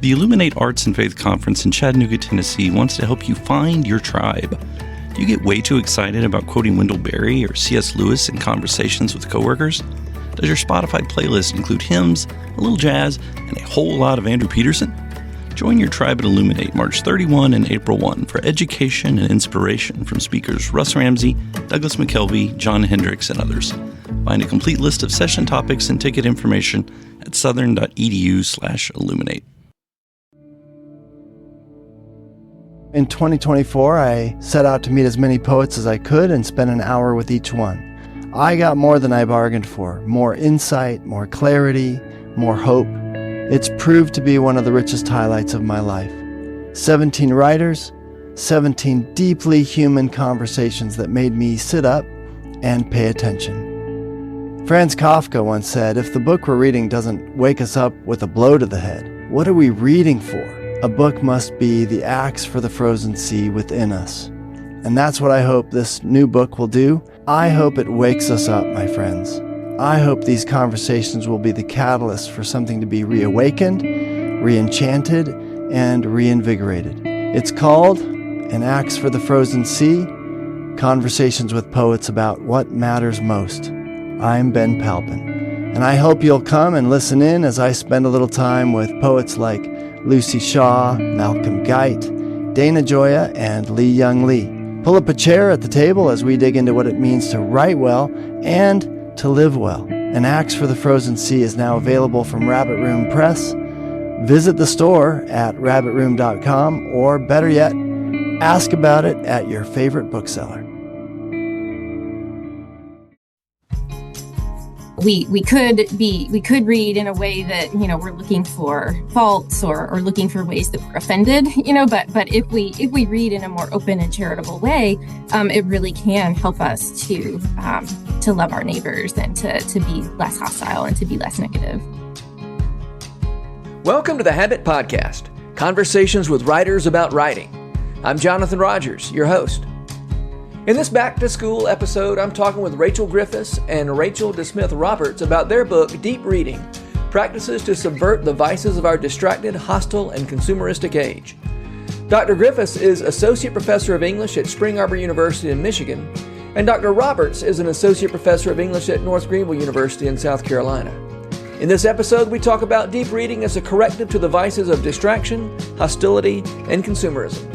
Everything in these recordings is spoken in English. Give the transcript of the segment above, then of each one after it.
The Illuminate Arts and Faith Conference in Chattanooga, Tennessee wants to help you find your tribe. Do you get way too excited about quoting Wendell Berry or C.S. Lewis in conversations with coworkers? Does your Spotify playlist include hymns, a little jazz, and a whole lot of Andrew Peterson? Join your tribe at Illuminate March 31 and April 1 for education and inspiration from speakers Russ Ramsey, Douglas McKelvey, John Hendricks, and others. Find a complete list of session topics and ticket information at southern.edu/illuminate. In 2024, I set out to meet as many poets as I could and spend an hour with each one. I got more than I bargained for, more insight, more clarity, more hope. It's proved to be one of the richest highlights of my life. 17 writers, 17 deeply human conversations that made me sit up and pay attention. Franz Kafka once said, if the book we're reading doesn't wake us up with a blow to the head, what are we reading for? A book must be the axe for the frozen sea within us. And that's what I hope this new book will do. I hope it wakes us up, my friends. I hope these conversations will be the catalyst for something to be reawakened, re-enchanted, and reinvigorated. It's called An Axe for the Frozen Sea, Conversations with Poets About What Matters Most. I'm Ben Palpin, and I hope you'll come and listen in as I spend a little time with poets like Lucy Shaw, Malcolm Guite, Dana Gioia, and Lee Young Lee. Pull up a chair at the table as we dig into what it means to write well and to live well. An Axe for the Frozen Sea is now available from Rabbit Room Press. Visit the store at rabbitroom.com, or better yet, ask about it at your favorite bookseller. We could read in a way that, we're looking for faults or looking for ways that we're offended, but if we read in a more open and charitable way, it really can help us to love our neighbors and to be less hostile and to be less negative. Welcome to the Habit Podcast, conversations with writers about writing. I'm Jonathan Rogers, your host. In this back-to-school episode, I'm talking with Rachel Griffis and Rachel DeSmith Roberts about their book, Deep Reading, Practices to Subvert the Vices of Our Distracted, Hostile, and Consumeristic Age. Dr. Griffis is Associate Professor of English at Spring Arbor University in Michigan, and Dr. Roberts is an Associate Professor of English at North Greenville University in South Carolina. In this episode, we talk about deep reading as a corrective to the vices of distraction, hostility, and consumerism.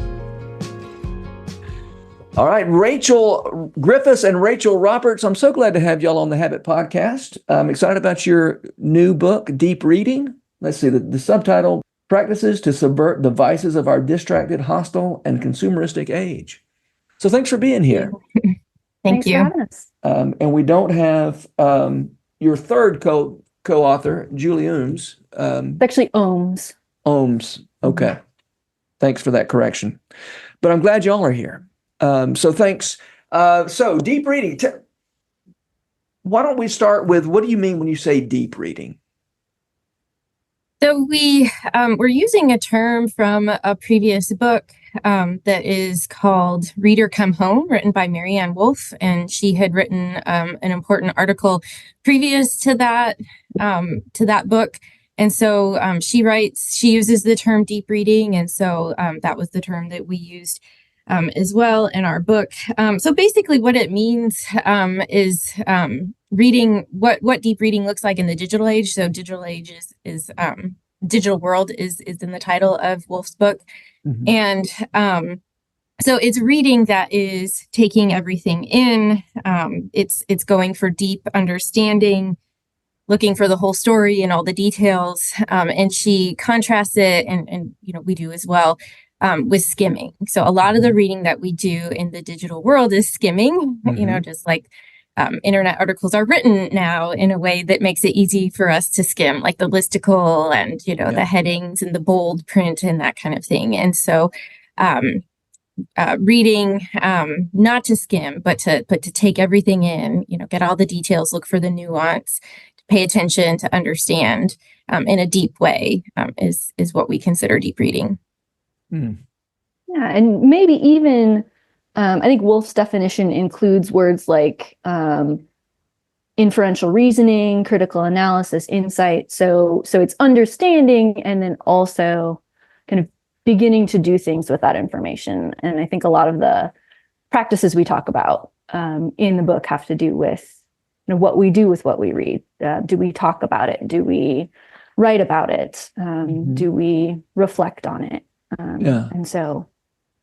All right, Rachel Griffis and Rachel Roberts, I'm so glad to have y'all on the Habit Podcast. I'm excited about your new book, Deep Reading. Let's see, the subtitle, Practices to Subvert the Vices of Our Distracted, Hostile, and Consumeristic Age. So thanks for being here. Thank you. For having us. And we don't have your third co-author, Julie Ooms. It's actually Ohms. Ohms, okay. Thanks for that correction. But I'm glad y'all are here. So thanks. So deep reading. Why don't we start with, what do you mean when you say deep reading? So we're using a term from a previous book that is called Reader Come Home, written by Marianne Wolf, and she had written an important article previous to that book. And so she uses the term deep reading, and so that was the term that we used as well in our book. So basically what it means is reading what deep reading looks like in the digital age. So digital age is digital world is in the title of Wolf's book. Mm-hmm. And so it's reading that is taking everything in. It's going for deep understanding, looking for the whole story and all the details. And she contrasts it, and we do as well, with skimming. So a lot of the reading that we do in the digital world is skimming, mm-hmm. Just like internet articles are written now in a way that makes it easy for us to skim, like the listicle and, the headings and the bold print and that kind of thing. And so reading, not to skim, but to take everything in, get all the details, look for the nuance, to pay attention, to understand in a deep way is what we consider deep reading. Hmm. Yeah, and maybe even, I think Wolf's definition includes words like inferential reasoning, critical analysis, insight. So it's understanding and then also kind of beginning to do things with that information. And I think a lot of the practices we talk about in the book have to do with what we do with what we read. Do we talk about it? Do we write about it? Do we reflect on it? And so,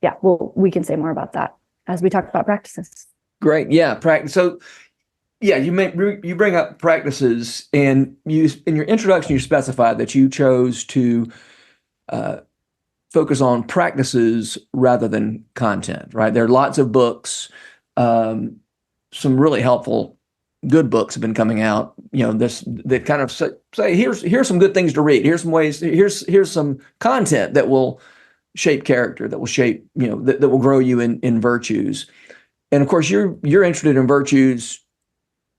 yeah, well, we can say more about that as we talk about practices. Great. Yeah. Practice. So, yeah, you bring up practices, and you in your introduction you specified that you chose to focus on practices rather than content. Right? There are lots of books, some really helpful, good books have been coming out. That kind of say here's some good things to read. Here's some ways. Here's some content that will shape character, that will shape that will grow you in virtues. And of course, you're interested in virtues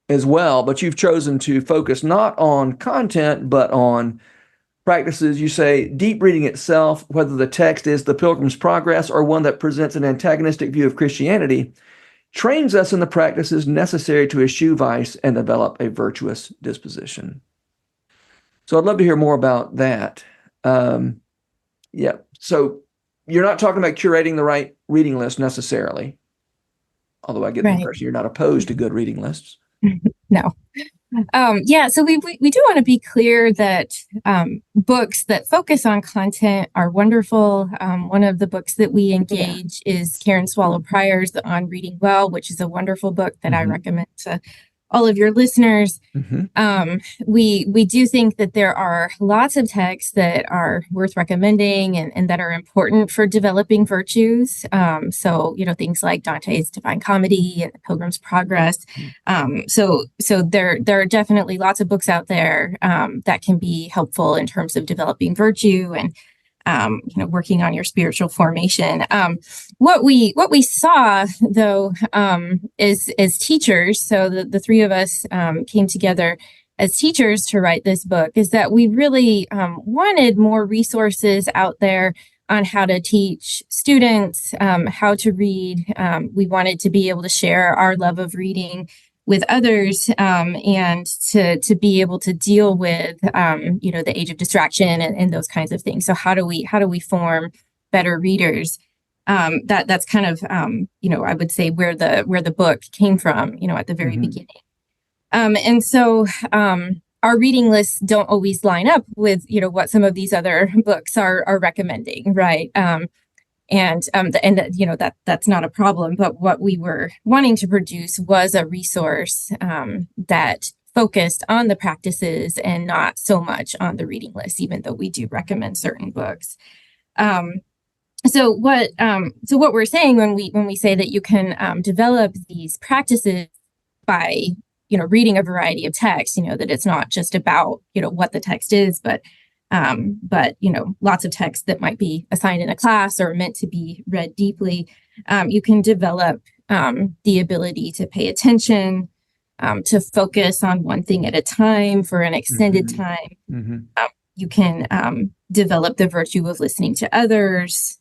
as well, but you've chosen to focus not on content, but on practices. You say deep reading itself, whether the text is the Pilgrim's Progress or one that presents an antagonistic view of Christianity, trains us in the practices necessary to eschew vice and develop a virtuous disposition. So I'd love to hear more about that. Yeah. So you're not talking about curating the right reading list necessarily, although I get the impression you're not opposed to good reading lists. No. So we do want to be clear that books that focus on content are wonderful. One of the books that we engage is Karen Swallow Prior's On Reading Well, which is a wonderful book that I recommend to all of your listeners. We do think that there are lots of texts that are worth recommending and that are important for developing virtues. So things like Dante's Divine Comedy and The Pilgrim's Progress. So there are definitely lots of books out there that can be helpful in terms of developing virtue and working on your spiritual formation. What we saw though, as teachers, so the three of us came together as teachers to write this book, is that we really wanted more resources out there on how to teach students how to read. We wanted to be able to share our love of reading with others, and to be able to deal with, the age of distraction and those kinds of things. So how do we form better readers? That's kind of, I would say where the book came from, at the very beginning. And so our reading lists don't always line up with, what some of these other books are recommending, right? That's not a problem. But what we were wanting to produce was a resource that focused on the practices and not so much on the reading list, even though we do recommend certain books. So what we're saying when we say that you can develop these practices by reading a variety of texts, that it's not just about what the text is, but lots of texts that might be assigned in a class or meant to be read deeply. You can develop the ability to pay attention, to focus on one thing at a time for an extended time. You can develop the virtue of listening to others,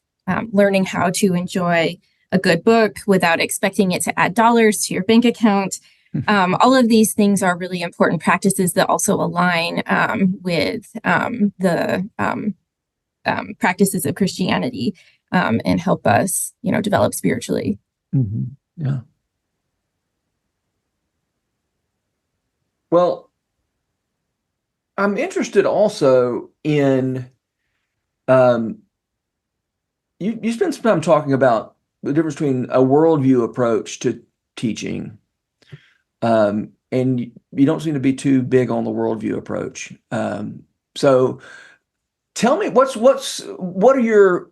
learning how to enjoy a good book without expecting it to add dollars to your bank account. All of these things are really important practices that also align with the practices of Christianity and help us, develop spiritually. Yeah. Well, I'm interested also in you spent some time talking about the difference between a worldview approach to teaching. And you don't seem to be too big on the worldview approach. So tell me, what are your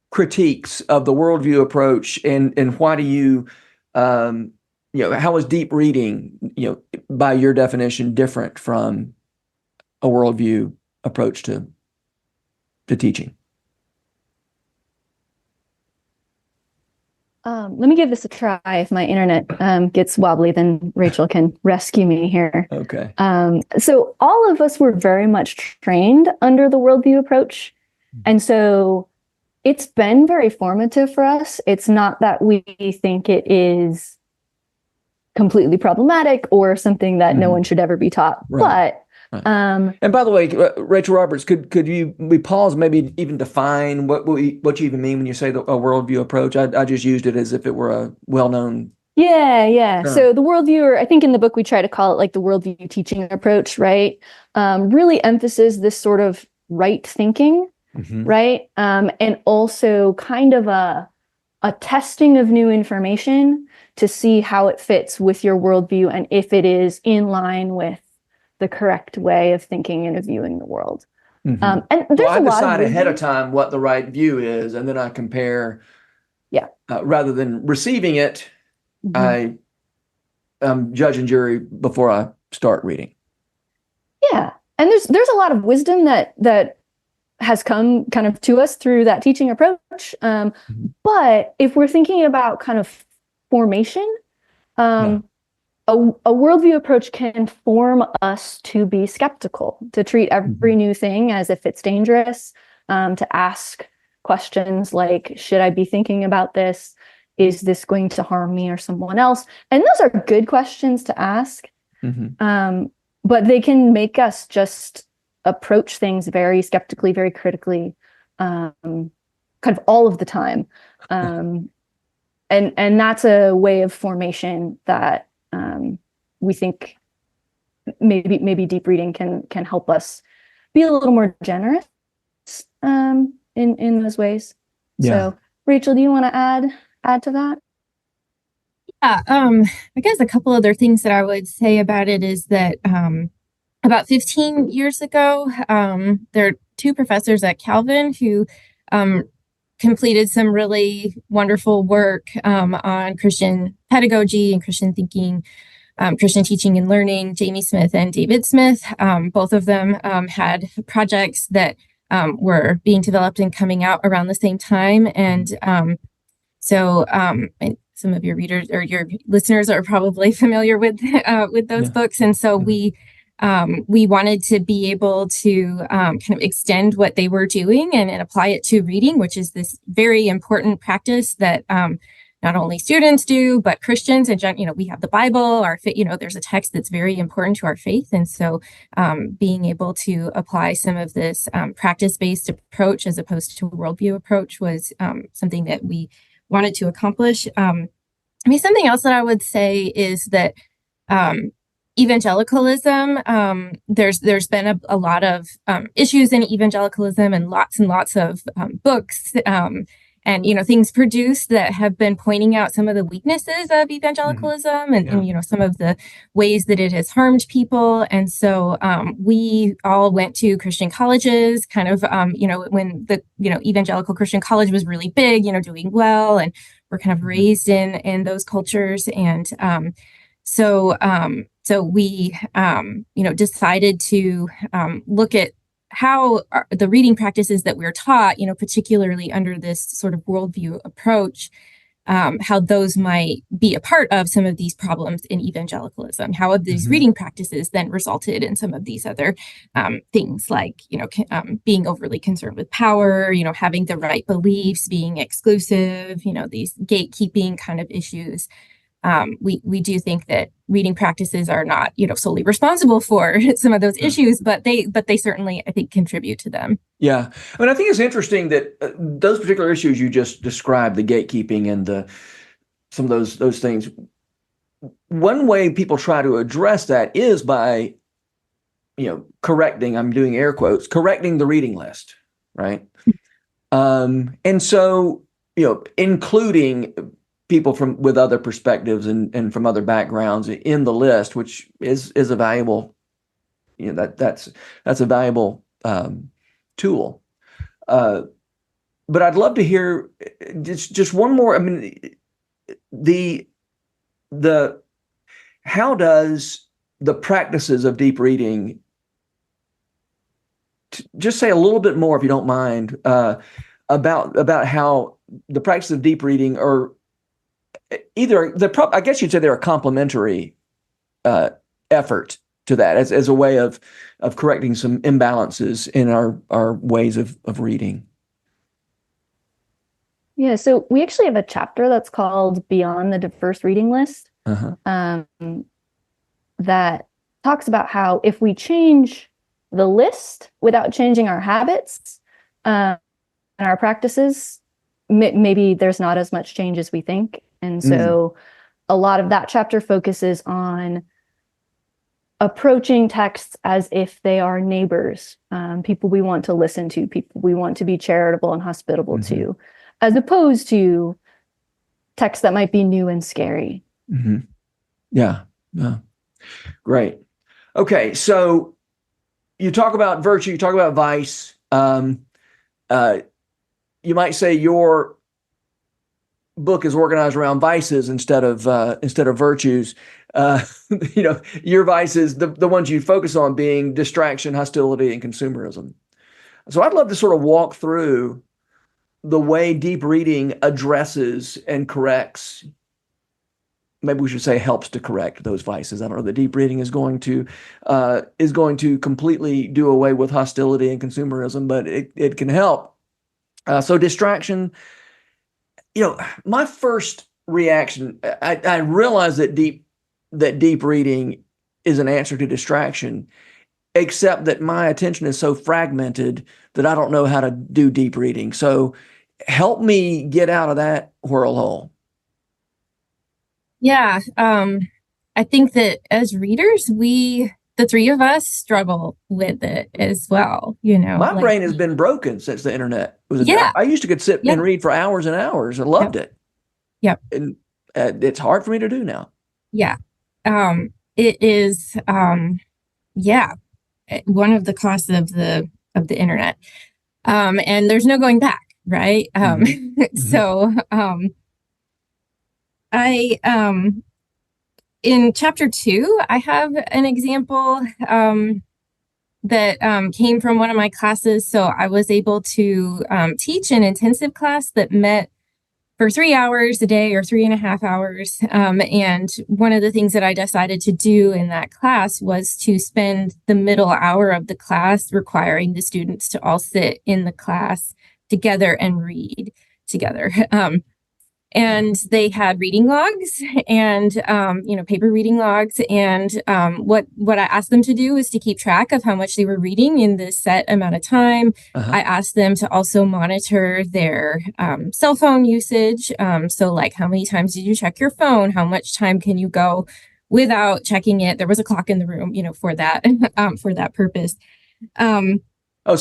critiques of the worldview approach, and why do you, how is deep reading, by your definition, different from a worldview approach to teaching? Let me give this a try. If my internet gets wobbly, then Rachel can rescue me here. Okay. So all of us were very much trained under the worldview approach. And so it's been very formative for us. It's not that we think it is completely problematic or something that no one should ever be taught. Right. But and by the way, Rachel Roberts, could we pause, maybe even define what you even mean when you say a worldview approach? I just used it as if it were a well-known. Yeah. So the worldview, or I think in the book we try to call it like the worldview teaching approach, right? Really emphasizes this sort of right thinking, right? And also kind of a testing of new information to see how it fits with your worldview and if it is in line with the correct way of thinking and of viewing the world. And there's I a lot decide of ahead of time what the right view is, and then I compare. Yeah. Rather than receiving it, I judge and jury before I start reading. Yeah, and there's a lot of wisdom that has come kind of to us through that teaching approach. But if we're thinking about kind of formation, a worldview approach can form us to be skeptical, to treat every new thing as if it's dangerous, to ask questions like, should I be thinking about this? Is this going to harm me or someone else? And those are good questions to ask. But they can make us just approach things very skeptically, very critically, kind of all of the time. And that's a way of formation that we think maybe deep reading can help us be a little more generous in those ways. So, Rachel, do you want to add to that? Yeah, I guess a couple other things that I would say about it is that about 15 years ago, there are two professors at Calvin who completed some really wonderful work on Christian pedagogy and Christian thinking, Christian teaching and learning, Jamie Smith and David Smith. Both of them had projects that were being developed and coming out around the same time. And so some of your readers or your listeners are probably familiar with those books. And so we wanted to be able to kind of extend what they were doing and apply it to reading, which is this very important practice that not only students do, but Christians. And, we have the Bible, our faith, there's a text that's very important to our faith. And so being able to apply some of this practice-based approach as opposed to a worldview approach was something that we wanted to accomplish. Something else that I would say is that evangelicalism, there's been a lot of issues in evangelicalism and lots of books and things produced that have been pointing out some of the weaknesses of evangelicalism and some of the ways that it has harmed people. And so we all went to Christian colleges, kind of when the evangelical Christian college was really big, doing well, and we're kind of raised in those cultures. And so we decided to look at how the reading practices that we're taught, particularly under this sort of worldview approach, how those might be a part of some of these problems in evangelicalism, how these reading practices then resulted in some of these other things like, being overly concerned with power, having the right beliefs, being exclusive, these gatekeeping kind of issues. We do think that reading practices are not, solely responsible for some of those issues, but they certainly, I think, contribute to them. Yeah. I mean, I think it's interesting that those particular issues you just described, the gatekeeping and some of those things, one way people try to address that is by, correcting, I'm doing air quotes, correcting the reading list, right? And so, including people with other perspectives and from other backgrounds in the list, which is a valuable, that's a valuable tool. But I'd love to hear just one more. I mean, how does the practices of deep reading, just say a little bit more, if you don't mind, about how the practice of deep reading are either I guess you'd say they're a complementary effort to that as a way of correcting some imbalances in our ways of reading. Yeah, so we actually have a chapter that's called Beyond the Diverse Reading List. um, that talks about how if we change the list without changing our habits and our practices, maybe there's not as much change as we think. And so a lot of that chapter focuses on approaching texts as if they are neighbors, people we want to listen to, people we want to be charitable and hospitable to, as opposed to texts that might be new and scary. Yeah. Great. Okay. So you talk about virtue, you talk about vice. You might say your book is organized around vices instead of virtues. Your vices, the ones you focus on being distraction, hostility, and consumerism. So I'd love to sort of walk through the way deep reading addresses and corrects, maybe we should say helps to correct those vices. I don't know that deep reading is going to completely do away with hostility and consumerism, but it can help. So distraction, my first reaction, I realize that deep reading is an answer to distraction, except that my attention is so fragmented that I don't know how to do deep reading. So help me get out of that whirlhole. Yeah. I think that as readers, the three of us struggle with it as well. My brain has been broken since the internet was. I used to could sit and read for hours and hours and loved it. Yep. And it's hard for me to do now. Yeah. It is. One of the costs of the internet. And there's no going back, right? So, in chapter 2, I have an example that came from one of my classes. So I was able to teach an intensive class that met for 3 hours a day or 3.5 hours. And one of the things that I decided to do in that class was to spend the middle hour of the class requiring the students to all sit in the class together and read together. And they had reading logs and, paper reading logs. And what I asked them to do is to keep track of how much they were reading in this set amount of time. I asked them to also monitor their cell phone usage. So like, how many times did you check your phone? How much time can you go without checking it? There was a clock in the room, for that, for that purpose. So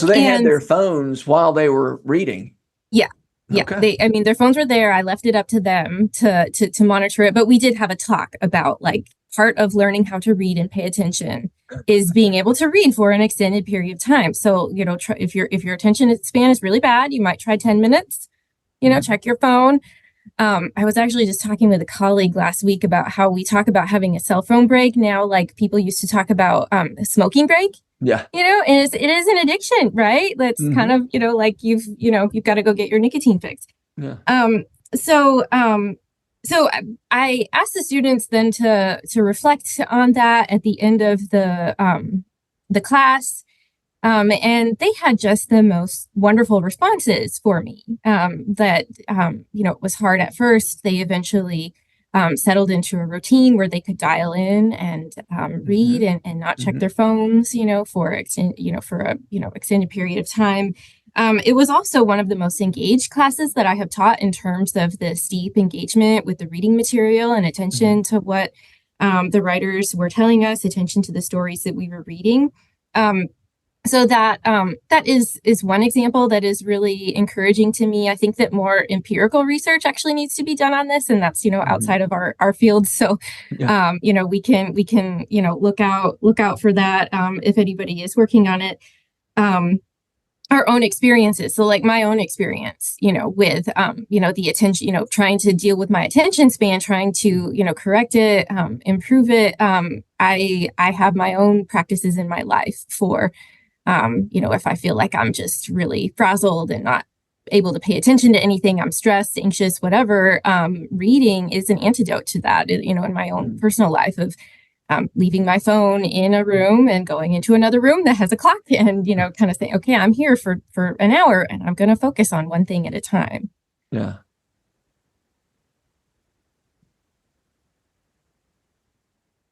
they had their phones while they were reading. Yeah. Yeah, okay. Their phones were there. I left it up to them to monitor it, but we did have a talk about part of learning how to read and pay attention is being able to read for an extended period of time. So, if your attention span is really bad, you might try 10 minutes, check your phone. I was actually just talking with a colleague last week about how we talk about having a cell phone break now, like people used to talk about a smoking break. Yeah. And it is an addiction, right? That's kind of, you've got to go get your nicotine fix. Yeah. So I asked the students then to reflect on that at the end of the class. And they had just the most wonderful responses for me, that, it was hard at first. They eventually settled into a routine where they could dial in and read and not check their phones, for extended period of time. It was also one of the most engaged classes that I have taught in terms of this deep engagement with the reading material and attention to what the writers were telling us, attention to the stories that we were reading. So that is one example that is really encouraging to me. I think that more empirical research actually needs to be done on this, and that's outside of our field. So we can look out for that if anybody is working on it. Our own experiences. So like my own experience, with the attention, trying to deal with my attention span, trying to correct it, improve it. I have my own practices in my life for. If I feel like I'm just really frazzled and not able to pay attention to anything, I'm stressed, anxious, whatever, reading is an antidote to that, in my own personal life of leaving my phone in a room and going into another room that has a clock and, kind of saying, okay, I'm here for an hour and I'm going to focus on one thing at a time. Yeah.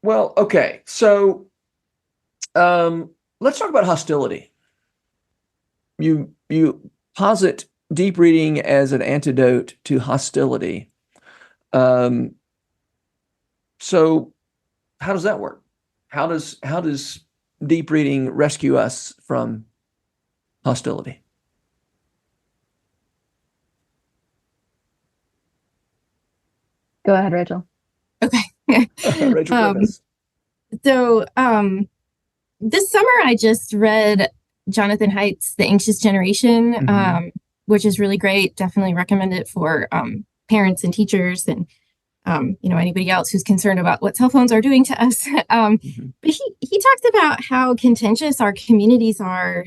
Well, okay. So let's talk about hostility. You posit deep reading as an antidote to hostility. So how does that work? How does deep reading rescue us from hostility? Go ahead, Rachel. Okay. Rachel Griffis. So this summer I just read Jonathan Haidt's The Anxious Generation, which is really great. Definitely recommend it for parents and teachers and anybody else who's concerned about what cell phones are doing to us. But he talks about how contentious our communities are,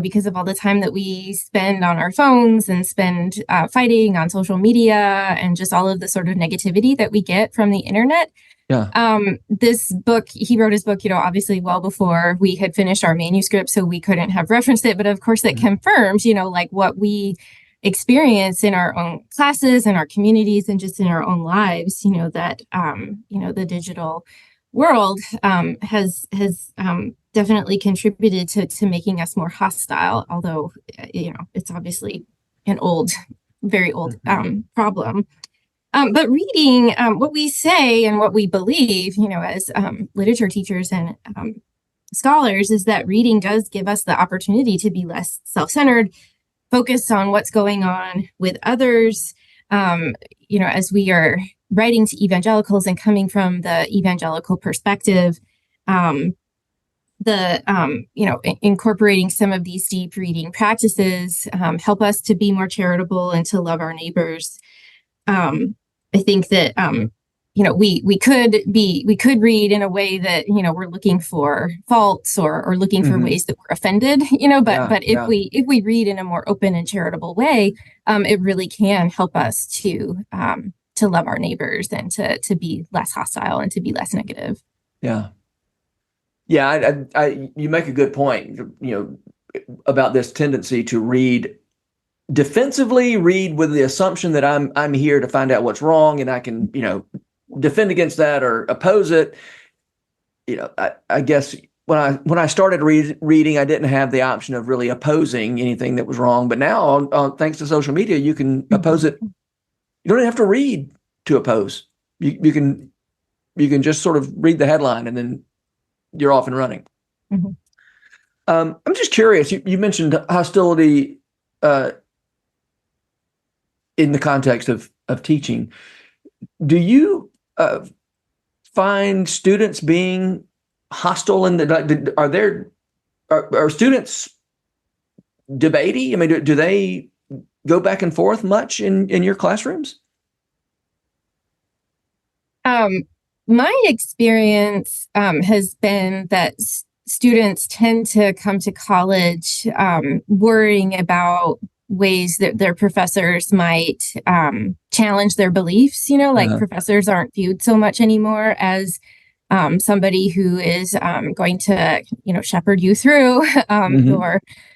because of all the time that we spend on our phones and spend fighting on social media and just all of the sort of negativity that we get from the internet. Yeah. This book, he wrote his book, obviously well before we had finished our manuscript, so we couldn't have referenced it. But of course, it confirms, like what we experience in our own classes and our communities and just in our own lives, that, the digital world has definitely contributed to making us more hostile, although, it's obviously an very old problem. But reading what we say and what we believe, as literature teachers and scholars, is that reading does give us the opportunity to be less self-centered, focus on what's going on with others. As we are writing to evangelicals and coming from the evangelical perspective, incorporating some of these deep reading practices help us to be more charitable and to love our neighbors. I think that we could read in a way that we're looking for faults or looking for ways that we're offended, but if we read in a more open and charitable way, it really can help us to love our neighbors and to be less hostile and to be less negative. Yeah. You make a good point, about this tendency to read defensively, read with the assumption that I'm here to find out what's wrong and I can, defend against that or oppose it. I guess when I started reading, I didn't have the option of really opposing anything that was wrong. But now, thanks to social media, you can oppose it. You don't even have to read to oppose. You can just sort of read the headline and then you're off and running. I'm just curious. You mentioned hostility in the context of teaching. Do you find students being hostile are students debating? I mean, do they go back and forth much in your classrooms? My experience has been that students tend to come to college worrying about ways that their professors might challenge their beliefs. Professors aren't viewed so much anymore as somebody who is going to, shepherd you through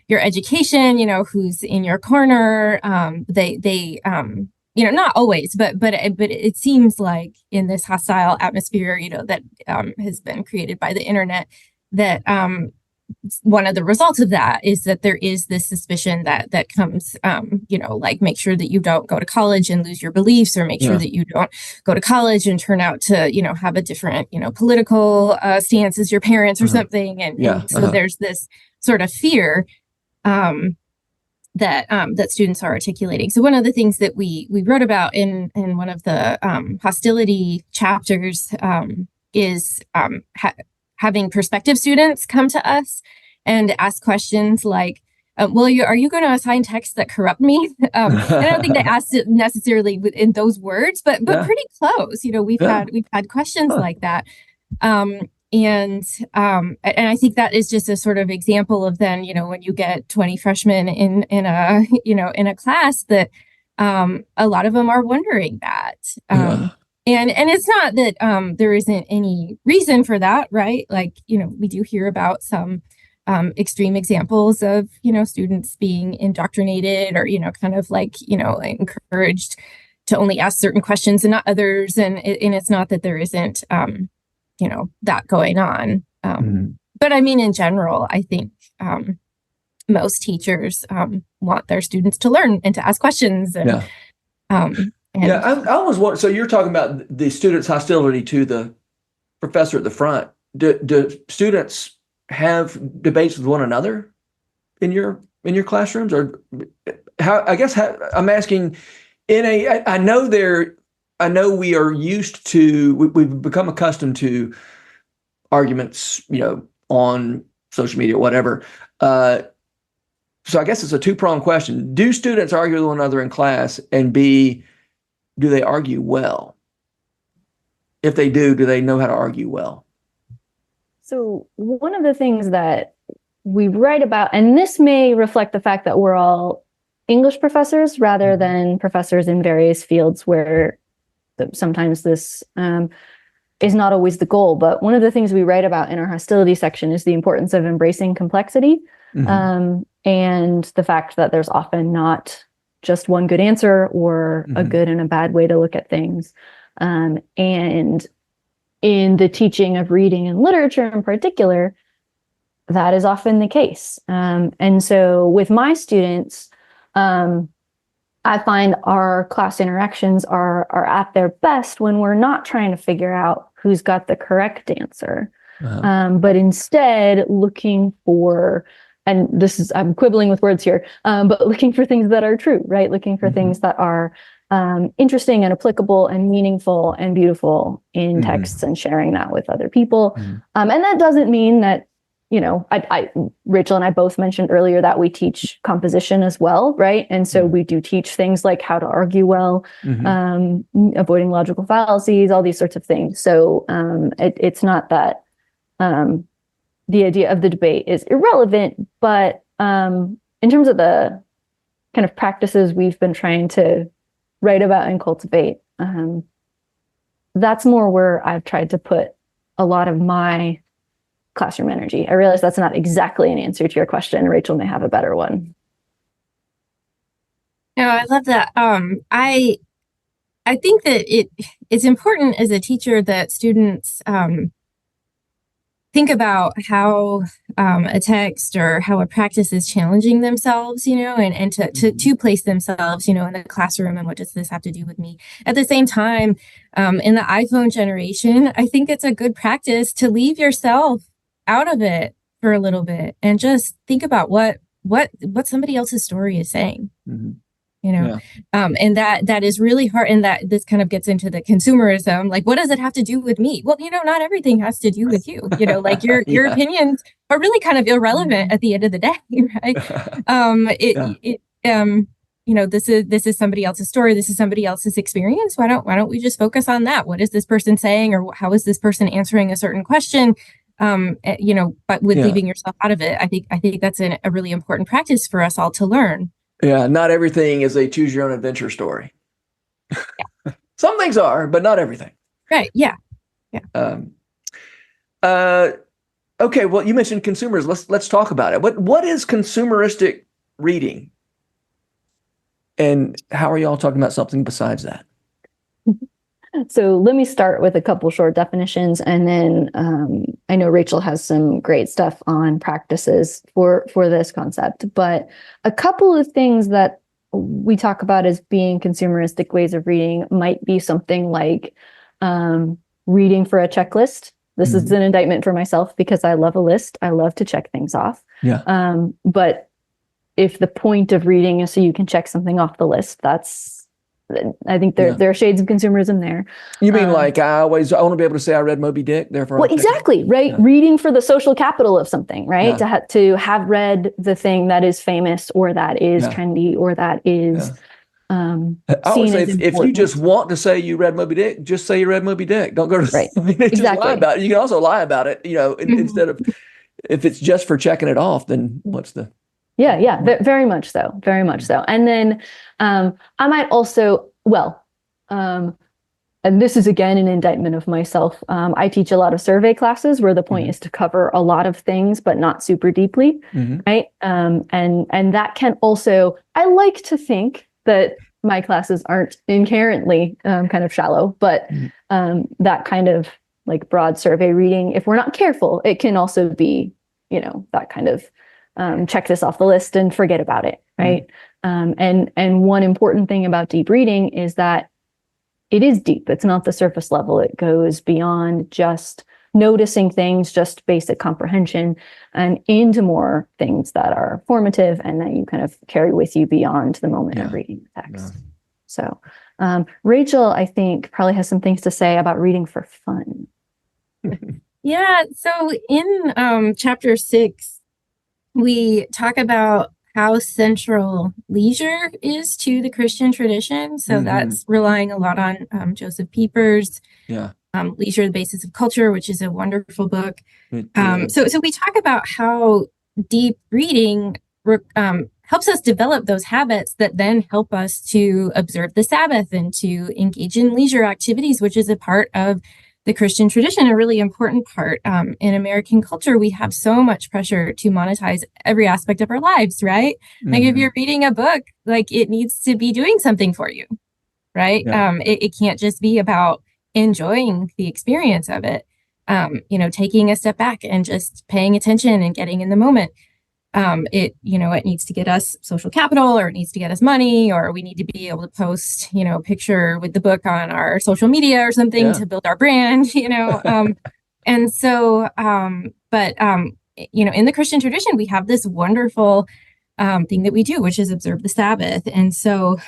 your education, who's in your corner. They not always, but it seems like in this hostile atmosphere, that has been created by the internet, that one of the results of that is that there is this suspicion that comes, make sure that you don't go to college and lose your beliefs, or make sure that you don't go to college and turn out to, have a different, political stance as your parents or something. And so there's this sort of fear that students are articulating. So one of the things that we wrote about in one of the hostility chapters is having prospective students come to us and ask questions like, are you going to assign texts that corrupt me? I don't think they asked it necessarily in those words, but pretty close. We've had questions like that. And I think that is just a sort of example of then, when you get 20 freshmen in a class, that a lot of them are wondering that. And it's not that there isn't any reason for that, right? Like, we do hear about some extreme examples of, students being indoctrinated or, kind of like, encouraged to only ask certain questions and not others. And it's not that there isn't that going on. But I mean, in general, I think most teachers want their students to learn and to ask questions. And, I always want. So you're talking about the students' hostility to the professor at the front. Do students have debates with one another in your classrooms, or how? I guess I'm asking. I know we are used to. We've become accustomed to arguments, on social media, whatever. So I guess it's a two-pronged question. Do students argue with one another in class? And B, do they argue well? If they do they know how to argue well? So one of the things that we write about, and this may reflect the fact that we're all English professors rather than professors in various fields where sometimes this is not always the goal. But one of the things we write about in our hostility section is the importance of embracing complexity. And the fact that there's often not just one good answer or a good and a bad way to look at things. And in the teaching of reading and literature in particular, that is often the case. And so with my students, I find our class interactions are at their best when we're not trying to figure out who's got the correct answer, but instead looking for, and I'm quibbling with words here, but looking for things that are true, right? Looking for things that are interesting and applicable and meaningful and beautiful in texts, and sharing that with other people. And that doesn't mean that, Rachel and I both mentioned earlier that we teach composition as well, right? And so we do teach things like how to argue well, avoiding logical fallacies, all these sorts of things. So it's not that the idea of the debate is irrelevant, but in terms of the kind of practices we've been trying to write about and cultivate, that's more where I've tried to put a lot of my classroom energy. I realize that's not exactly an answer to your question. Rachel may have a better one. No, I love that. I think that it's important as a teacher that students think about how a text or how a practice is challenging themselves, and to place themselves, in the classroom, and what does this have to do with me? At the same time, in the iPhone generation, I think it's a good practice to leave yourself out of it for a little bit and just think about what somebody else's story is saying. And that is really hard. And that this kind of gets into the consumerism. Like, what does it have to do with me? Well, not everything has to do with you. Like your opinions are really kind of irrelevant at the end of the day, right? This is somebody else's story. This is somebody else's experience. Why don't we just focus on that? What is this person saying, or how is this person answering a certain question? But with leaving yourself out of it, I think that's a really important practice for us all to learn. Yeah, not everything is a choose your own adventure story. Some things are, but not everything. Right. Yeah. Okay. Well, you mentioned consumers. Let's talk about it. What is consumeristic reading, and how are y'all talking about something besides that? So let me start with a couple short definitions, and then I know Rachel has some great stuff on practices for this concept. But a couple of things that we talk about as being consumeristic ways of reading might be something like reading for a checklist. This is an indictment for myself because I love a list. I love to check things off. Yeah. But if the point of reading is so you can check something off the list, I think there are shades of consumerism there. You mean like I want to be able to say I read Moby Dick, therefore. Well, exactly, right? Yeah. Reading for the social capital of something, right? Yeah. To have read the thing that is famous, or that is trendy, or that is I always say if you just want to say you read Moby Dick, just say you read Moby Dick. Don't go to right. Just lie about it. You can also lie about it, instead of, if it's just for checking it off, then what's the... Yeah, very much so, very much so. And then I might also, and this is again an indictment of myself. I teach a lot of survey classes where the point is to cover a lot of things, but not super deeply, right? And that can also, I like to think that my classes aren't inherently kind of shallow, but that kind of like broad survey reading, if we're not careful, it can also be, that kind of check this off the list and forget about it, right? And one important thing about deep reading is that it is deep. It's not the surface level. It goes beyond just noticing things, just basic comprehension, and into more things that are formative and that you kind of carry with you beyond the moment of reading the text. So Rachel, I think, probably has some things to say about reading for fun. Yeah. So in chapter 6, we talk about how central leisure is to the Christian tradition. So that's relying a lot on Joseph Pieper's Leisure, the Basis of Culture, which is a wonderful book. So we talk about how deep reading helps us develop those habits that then help us to observe the Sabbath and to engage in leisure activities, which is a part of the Christian tradition, a really important part. In American culture, we have so much pressure to monetize every aspect of our lives, right? Like if you're reading a book, like it needs to be doing something for you, right? It can't just be about enjoying the experience of it. Taking a step back and just paying attention and getting in the moment. It needs to get us social capital, or it needs to get us money, or we need to be able to post, a picture with the book on our social media or something to build our brand, and so, in the Christian tradition, we have this wonderful thing that we do, which is observe the Sabbath. And so,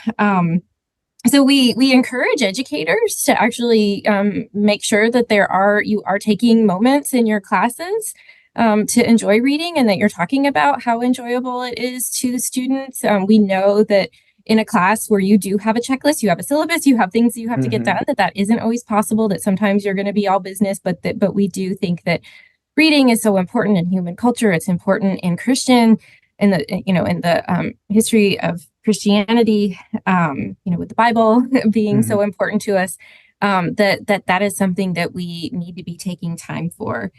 we encourage educators to actually make sure that you are taking moments in your classes to enjoy reading, and that you're talking about how enjoyable it is to the students. We know that in a class where you do have a checklist, you have a syllabus, you have things that you have to get done, that isn't always possible, that sometimes you're going to be all business, but we do think that reading is so important in human culture. It's important in in the history of Christianity, with the Bible being so important to us, that is something that we need to be taking time for.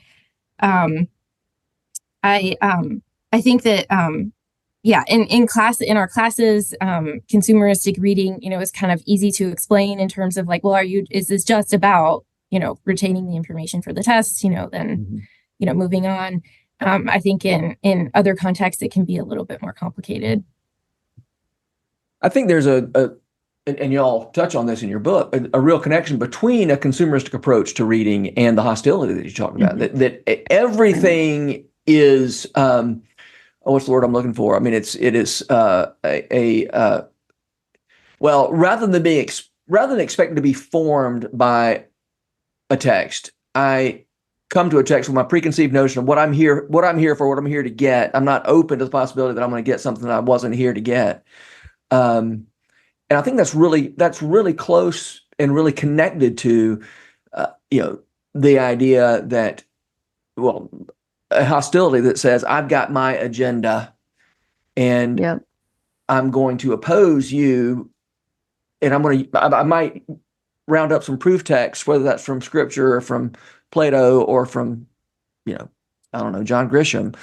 I think that in our classes, consumeristic reading, is kind of easy to explain in terms of like, well, is this just about retaining the information for the test, then moving on. I think in other contexts it can be a little bit more complicated. I think there's and y'all touch on this in your book, a real connection between a consumeristic approach to reading and the hostility that you talk about. That everything is what's the word I'm looking for? I mean, it is rather than expecting to be formed by a text, I come to a text with my preconceived notion of what I'm here for, what I'm here to get. I'm not open to the possibility that I'm going to get something that I wasn't here to get. And I think that's really close and really connected to, the idea that, a hostility that says I've got my agenda, and I'm going to oppose you, and I might round up some proof text, whether that's from Scripture or from Plato or from, I don't know, John Grisham.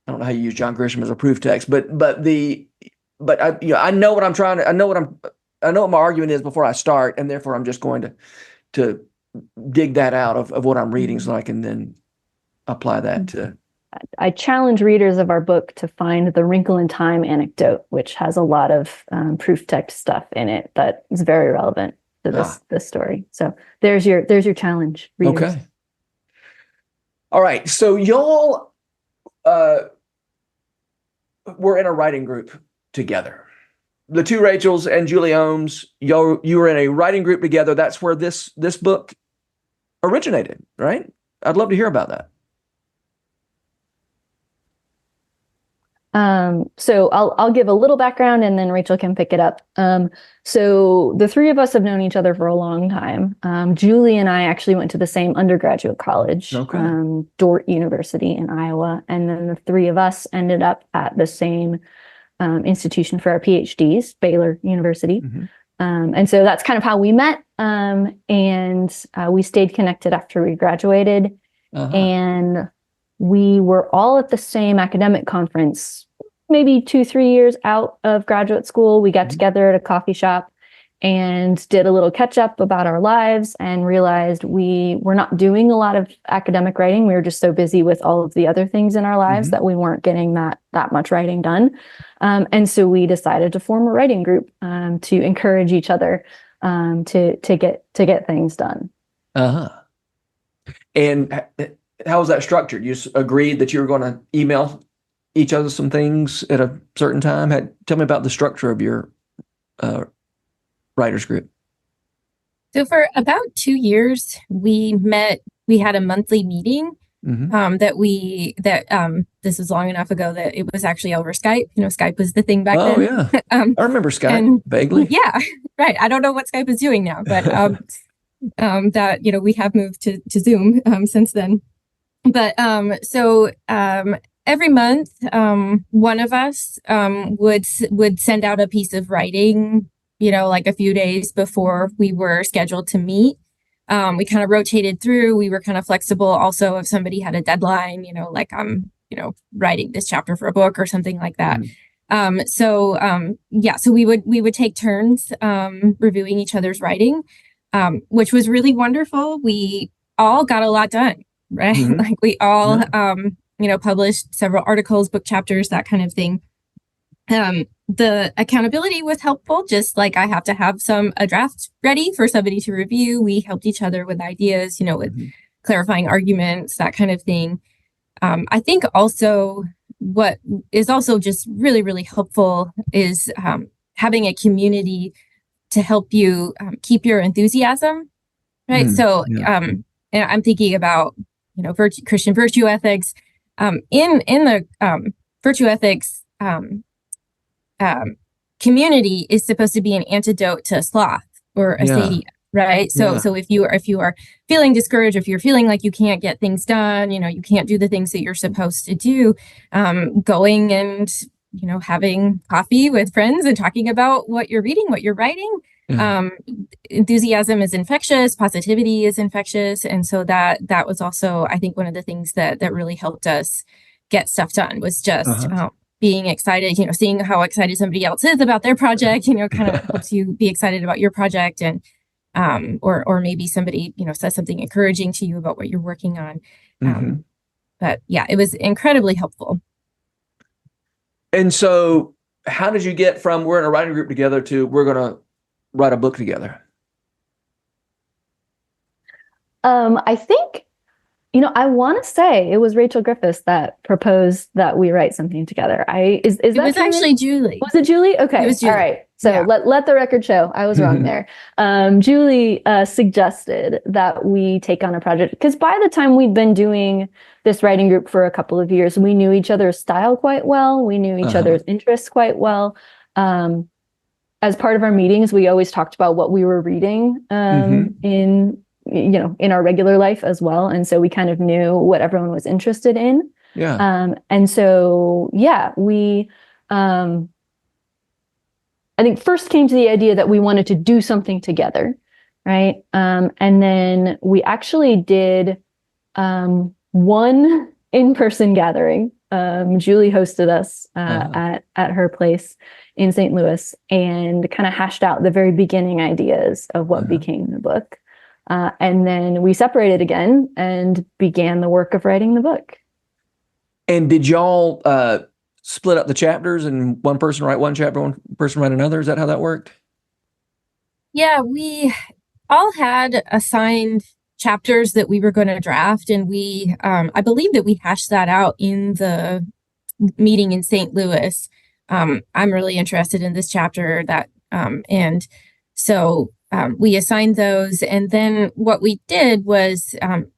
I don't know how you use John Grisham as a proof text, but I know what I'm trying to, I know what my argument is before I start, and therefore I'm just going to dig that out of what I'm reading so I can then apply that to. I challenge readers of our book to find the Wrinkle in Time anecdote, which has a lot of proof text stuff in it that is very relevant to this story. So there's your challenge, readers. Okay. All right. So y'all were in a writing group together. The two Rachels and Julie Ohms, you were in a writing group together. That's where this book originated, right? I'd love to hear about that. So I'll give a little background and then Rachel can pick it up. So the three of us have known each other for a long time. Julie and I actually went to the same undergraduate college, Dordt University in Iowa. And then the three of us ended up at the same institution for our PhDs, Baylor University. And so that's kind of how we met. And we stayed connected after we graduated. And we were all at the same academic conference, maybe 2-3 years out of graduate school. We got together at a coffee shop and did a little catch up about our lives and realized we were not doing a lot of academic writing. We were just so busy with all of the other things in our lives that we weren't getting that much writing done. And so we decided to form a writing group to encourage each other to get things done. And how was that structured? You just agreed that you were going to email each other some things at a certain time? Tell me about the structure of your writers group. So for about 2 years, we had a monthly meeting this was long enough ago that it was actually over Skype. Skype was the thing back then. Oh, yeah. I remember Skype vaguely. Yeah, right. I don't know what Skype is doing now, but that, we have moved to Zoom since then. But so every month, one of us would send out a piece of writing, like a few days before we were scheduled to meet. We kind of rotated through. We were kind of flexible. Also, if somebody had a deadline, like I'm, writing this chapter for a book or something like that. So we would take turns reviewing each other's writing, which was really wonderful. We all got a lot done, right? Like we all, published several articles, book chapters, that kind of thing. The accountability was helpful. Just like I have to have a draft ready for somebody to review. We helped each other with ideas, with clarifying arguments, that kind of thing. I think also what is also just really, really helpful is having a community to help you keep your enthusiasm, right? And I'm thinking about, Christian virtue ethics. In the virtue ethics community is supposed to be an antidote to sloth or acedia, right? So if you are feeling discouraged, if you're feeling like you can't get things done, you can't do the things that you're supposed to do, going and having coffee with friends and talking about what you're reading, what you're writing. Enthusiasm is infectious, positivity is infectious, and so that was also, I think, one of the things that really helped us get stuff done was just being excited, seeing how excited somebody else is about their project, kind of helps you be excited about your project, and or maybe somebody, says something encouraging to you about what you're working on. But yeah, it was incredibly helpful. And so how did you get from we're in a writing group together to we're going to write a book together? I think, I want to say it was Rachel Griffis that proposed that we write something together. It was actually Julie. Was it Julie? Okay. It was Julie. All right. So let the record show I was wrong there. Julie suggested that we take on a project because by the time we'd been doing this writing group for a couple of years, we knew each other's style quite well. We knew each other's interests quite well. As part of our meetings, we always talked about what we were reading in our regular life as well. And so we kind of knew what everyone was interested in. And so, we, I think first came to the idea that we wanted to do something together. Right. And then we actually did one in-person gathering. Julie hosted us at her place in St. Louis and kind of hashed out the very beginning ideas of what became the book. And then we separated again and began the work of writing the book. And did y'all split up the chapters and one person write one chapter, one person write another? Is that how that worked? Yeah, we all had assigned chapters that we were going to draft. And we, I believe that we hashed that out in the meeting in St. Louis. I'm really interested in this chapter and so we assigned those. And then what we did was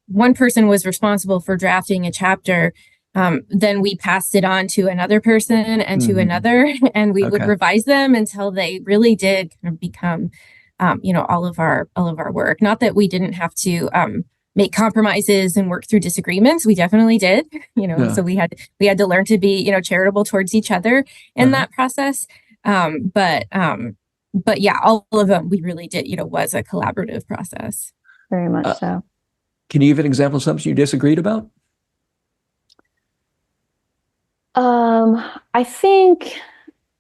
one person was responsible for drafting a chapter. Then we passed it on to another person and to another, and we would revise them until they really did kind of become, all of our work. Not that we didn't have to make compromises and work through disagreements. We definitely did, so we had to learn to be, charitable towards each other in that process. But yeah, all of them, we really did, was a collaborative process. Very much so. Can you give an example of something you disagreed about? I think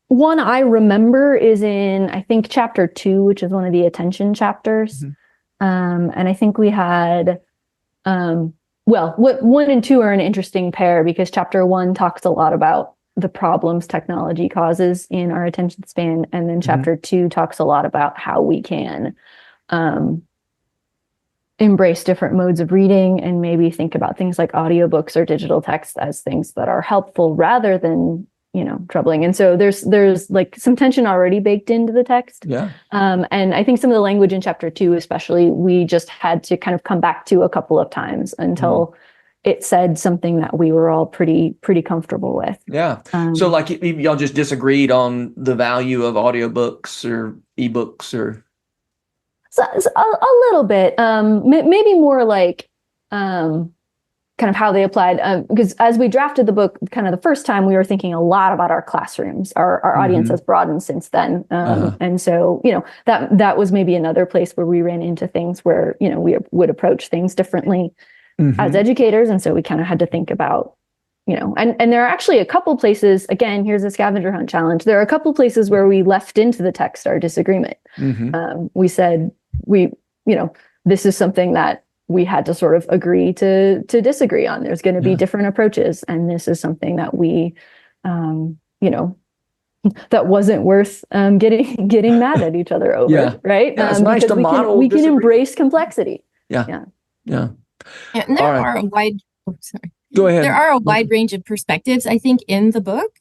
one I remember is in, I think, chapter 2, which is one of the attention chapters. And I think we had, what 1 and 2 are an interesting pair because chapter 1 talks a lot about the problems technology causes in our attention span. And then chapter 2 talks a lot about how we can embrace different modes of reading and maybe think about things like audiobooks or digital text as things that are helpful rather than, troubling. And so there's like some tension already baked into the text. Yeah. And I think some of the language in chapter 2, especially, we just had to kind of come back to a couple of times until it said something that we were all pretty comfortable with. Yeah. So like y'all just disagreed on the value of audiobooks or ebooks or. So, a little bit, maybe more like, kind of how they applied, because as we drafted the book, kind of the first time, we were thinking a lot about our classrooms. Our audience has broadened since then, and so that was maybe another place where we ran into things where we would approach things differently as educators, and so we kind of had to think about and there are actually a couple places. Again, here's a scavenger hunt challenge. There are a couple places where we left into the text our disagreement. We said this is something that we had to sort of agree to disagree on. There's going to be different approaches. And this is something that we, that wasn't worth getting mad at each other over, right? Yeah, it's nice to model. We can embrace complexity. Yeah. And there are a wide, Go ahead. There are a wide range of perspectives, I think, in the book,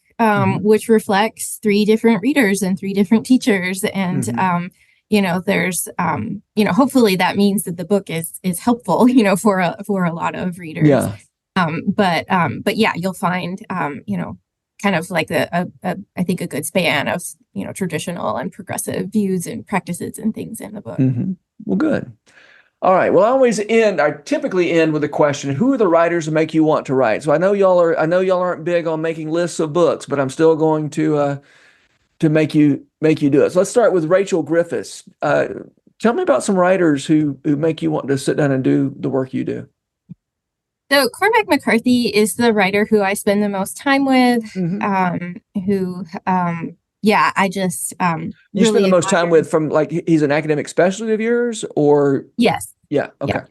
which reflects 3 different readers and 3 different teachers. And, there's, hopefully that means that the book is helpful, for a lot of readers. Yeah. But yeah, you'll find, kind of like I think a good span of, traditional and progressive views and practices and things in the book. Well, good. All right. Well, I typically end with a question: who are the writers that make you want to write? So I know y'all aren't big on making lists of books, but I'm still going to make you do it. So let's start with Rachel Griffis. Tell me about some writers who make you want to sit down and do the work you do. So Cormac McCarthy is the writer who I spend the most time with, I just you really spend the most time with from like he's an academic specialty of yours, or yes, okay,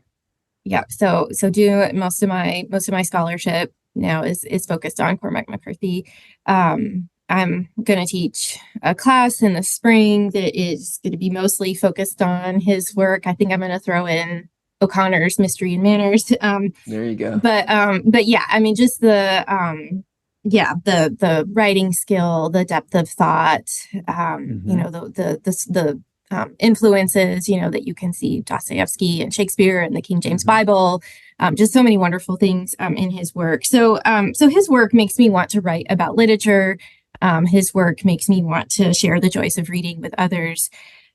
So do most of my scholarship now is focused on Cormac McCarthy. I'm going to teach a class in the spring that is going to be mostly focused on his work. I think I'm going to throw in O'Connor's Mystery and Manners. There you go. But yeah, I mean, just the writing skill, the depth of thought, the influences, that you can see Dostoevsky and Shakespeare and the King James Bible, just so many wonderful things in his work. So his work makes me want to write about literature. His work makes me want to share the joys of reading with others.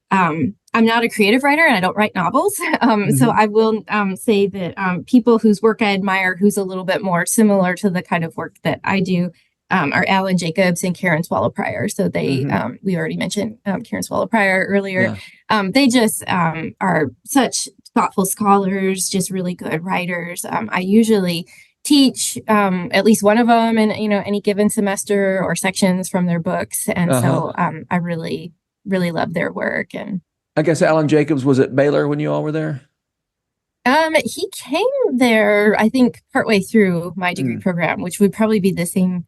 I'm not a creative writer and I don't write novels. So I will say that people whose work I admire, who's a little bit more similar to the kind of work that I do, are Alan Jacobs and Karen Swallow Prior. So they, we already mentioned Karen Swallow Prior earlier. Yeah. They just are such thoughtful scholars, just really good writers. I usually teach at least one of them in any given semester or sections from their books, and so I really love their work. And I guess Alan Jacobs was at Baylor when you all were there. He came there, I think, partway through my degree program, which would probably be the same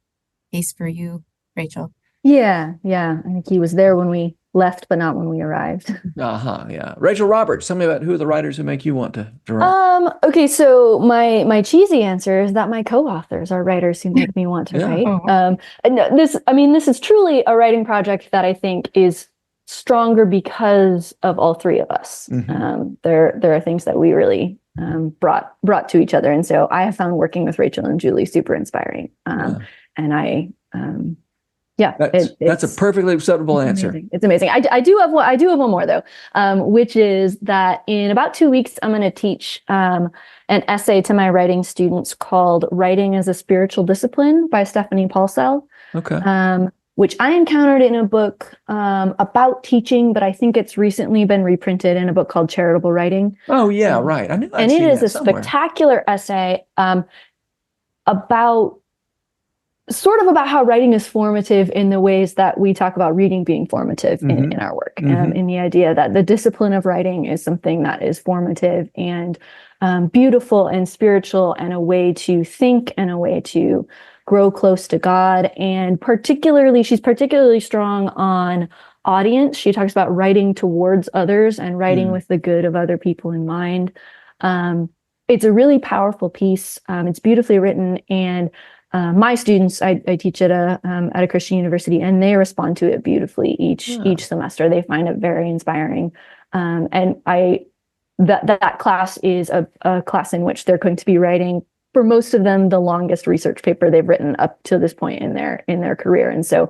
case for you, Rachel. Yeah. I think he was there when we left, but not when we arrived. Yeah. Rachel Roberts, tell me about who are the writers who make you want to write. Okay, so my cheesy answer is that my co-authors are writers who make me want to write. This is truly a writing project that I think is stronger because of all 3 of us. There are things that we really brought to each other, and so I have found working with Rachel and Julie super inspiring. And I. That's a perfectly acceptable answer. Amazing. It's amazing. I do have one more though, which is that in about 2 weeks, I'm going to teach an essay to my writing students called "Writing as a Spiritual Discipline" by Stephanie Paulsell. Okay. Which I encountered in a book about teaching, but I think it's recently been reprinted in a book called Charitable Writing. Oh yeah, right. I knew I'd and seen it is that a somewhere. spectacular essay about sort of about how writing is formative in the ways that we talk about reading being formative in our work, in the idea that the discipline of writing is something that is formative and beautiful and spiritual, and a way to think and a way to grow close to God. And she's particularly strong on audience. She talks about writing towards others and writing with the good of other people in mind. It's a really powerful piece. It's beautifully written, and my students, I teach at a Christian university, and they respond to it beautifully each semester. They find it very inspiring, and that class is a class in which they're going to be writing, for most of them, the longest research paper they've written up to this point in their career. And so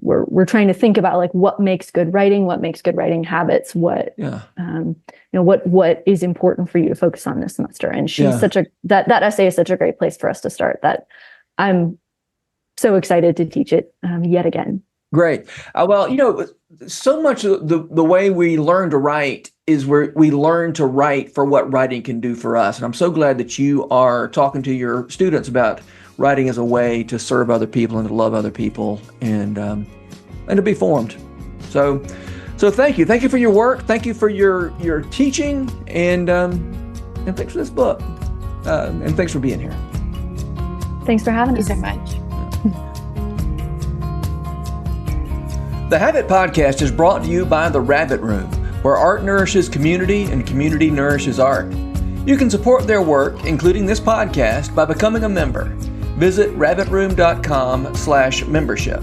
we're trying to think about like what makes good writing habits, what is important for you to focus on this semester. And she's that essay is such a great place for us to start, that I'm so excited to teach it yet again. Great. Well, so much of the way we learn to write is where we learn to write for what writing can do for us. And I'm so glad that you are talking to your students about writing as a way to serve other people and to love other people and to be formed. So thank you. Thank you for your work. Thank you for your teaching, and thanks for this book. And thanks for being here. Thanks for having us. Thank you so much. The Habit Podcast is brought to you by The Rabbit Room, where art nourishes community and community nourishes art. You can support their work, including this podcast, by becoming a member. Visit rabbitroom.com/membership.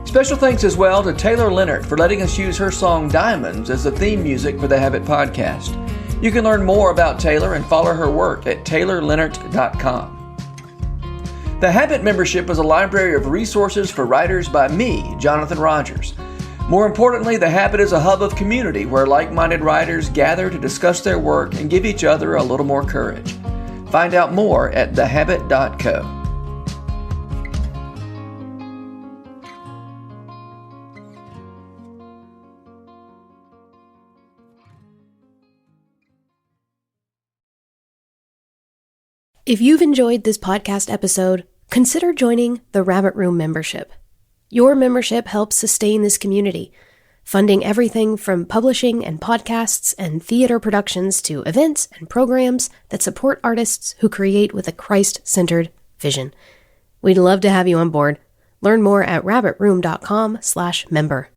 Special thanks as well to Taylor Leonard for letting us use her song Diamonds as the theme music for the Habit Podcast. You can learn more about Taylor and follow her work at taylorleonard.com. The Habit Membership is a library of resources for writers by me, Jonathan Rogers. More importantly, The Habit is a hub of community where like-minded writers gather to discuss their work and give each other a little more courage. Find out more at thehabit.co. If you've enjoyed this podcast episode, consider joining the Rabbit Room membership. Your membership helps sustain this community, funding everything from publishing and podcasts and theater productions to events and programs that support artists who create with a Christ-centered vision. We'd love to have you on board. Learn more at rabbitroom.com/member.